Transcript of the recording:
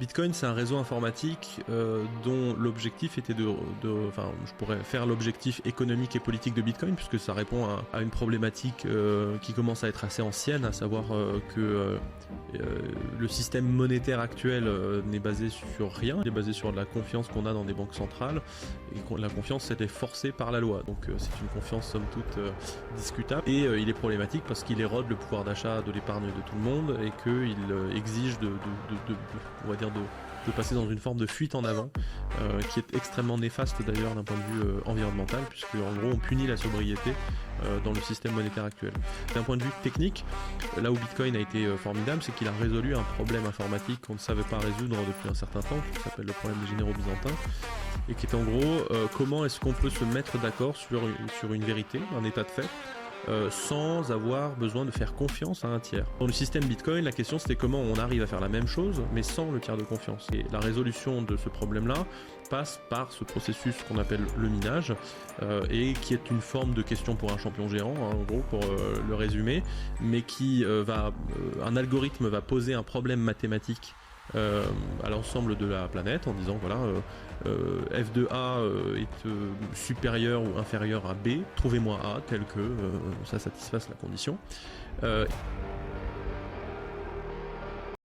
Bitcoin, c'est un réseau informatique dont l'objectif était enfin, je pourrais faire l'objectif économique et politique de Bitcoin, puisque ça répond à une problématique qui commence à être assez ancienne, à savoir que le système monétaire actuel n'est basé sur rien, il est basé sur la confiance qu'on a dans des banques centrales, et la confiance elle est forcée par la loi, donc c'est une confiance somme toute discutable, et il est problématique parce qu'il érode le pouvoir d'achat de l'épargne de tout le monde, et qu'il exige on va dire de passer dans une forme de fuite en avant, qui est extrêmement néfaste d'ailleurs d'un point de vue environnemental, puisque en gros on punit la sobriété dans le système monétaire actuel. D'un point de vue technique, là où Bitcoin a été formidable, c'est qu'il a résolu un problème informatique qu'on ne savait pas résoudre depuis un certain temps, qui s'appelle le problème des généraux byzantins, et qui est en gros comment est-ce qu'on peut se mettre d'accord sur une vérité, un état de fait, sans avoir besoin de faire confiance à un tiers. Dans le système Bitcoin, la question c'était comment on arrive à faire la même chose, mais sans le tiers de confiance. Et la résolution de ce problème-là passe par ce processus qu'on appelle le minage, et qui est une forme de question pour un champion géant, hein, en gros, pour le résumer, mais qui un algorithme va poser un problème mathématique à l'ensemble de la planète en disant voilà f de A est supérieur ou inférieur à B, trouvez-moi A tel que ça satisfasse la condition.